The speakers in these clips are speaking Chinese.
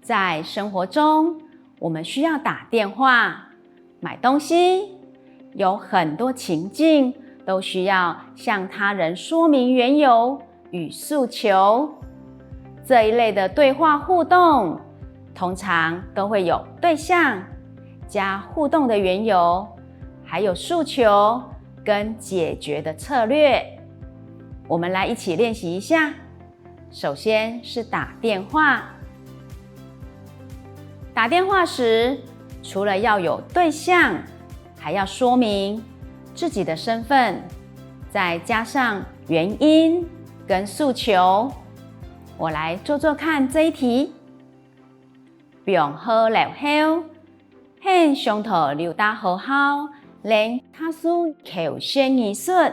在生活中，我们需要打电话、买东西，有很多情境都需要向他人说明缘由与诉求。这一类的对话互动，通常都会有对象加互动的缘由，还有诉求跟解决的策略。我们来一起练习一下。首先是打电话。打电话时，除了要有对象，还要说明自己的身份，再加上原因跟诉求。我来做做看这一题。病好了後，向上頭留大好好，令卡蘇求生意術。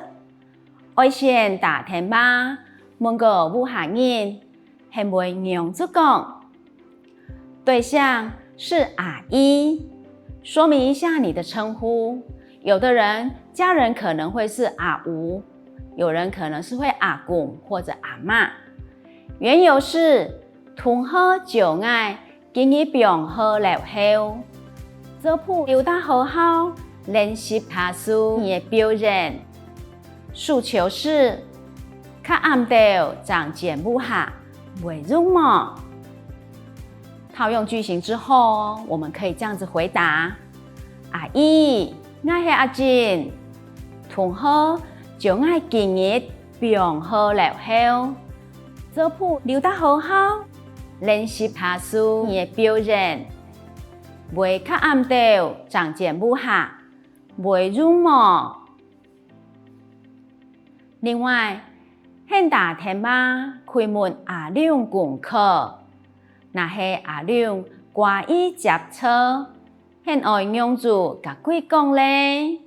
愛先打電話，問個武下人，係會讓足講。对象是阿姨，说明一下你的称呼。有的人家人可能会是阿吴，有人可能是会阿公或者阿嬷。缘由是同好就愛，今日病好了後，做鋪留大好好練習卡蘇的表現。訴求是較暗到長見不下，袂入夢。套用句型之后，我们可以这样子回答：阿姨，我是阿珍，同好就爱今日病好了後，做鋪留大好好練習卡蘇的表現，袂較暗到長見不下，袂入夢。另外，向打電話開問阿亮功課。那是阿亮掛意接車，很愛用住甲鬼講咧。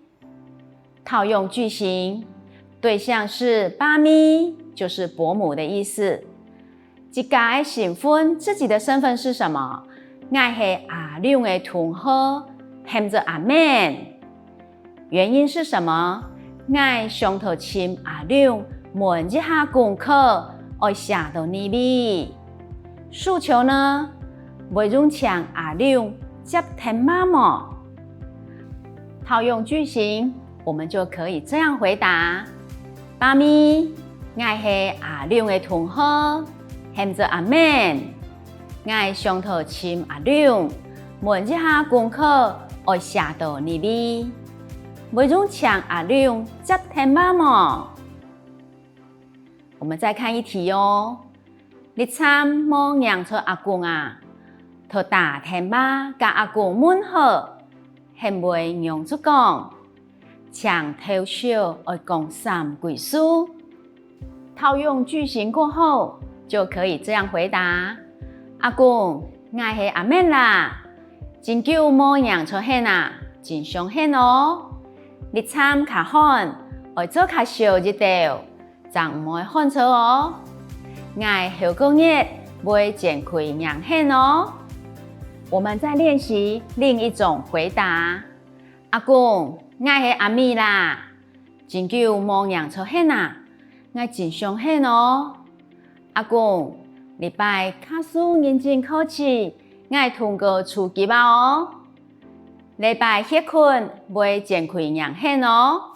套用句型，對象是爸咪，就是伯母的意思。一家的身份，自己的身份是什麼？我是阿亮的同學，喊着阿妹。原因是什麼？我上頭請阿亮問一下功課，愛寫到呢邊。訴求呢？袂用搶阿亮接電話麼？套用句型，我們就可以這樣回答：爸咪，我是阿亮的同學，喊着阿妹。我上頭請阿亮問一下功課，愛寫到呢邊。袂用搶阿亮接電話麼？我們再看一題哦。你參冇讓錯阿公啊，就打電話甲阿公問好，係袂讓出講，搶偷笑愛講三句書。套用句型過後，就可以這樣回答：阿公，我係阿妹啦，真久冇讓錯hen啊，真傷hen哦。你參較罕，愛做較少一條，就唔會看錯哦。我後個月會剪開兩hen哦。我們再練習另一種回答：阿公，我係阿咪啦，真久冇讓錯hen啊，我真傷hen哦。阿公，禮拜卡蘇認真考試，我通過初級吧哦。禮拜歇困會剪開兩hen哦。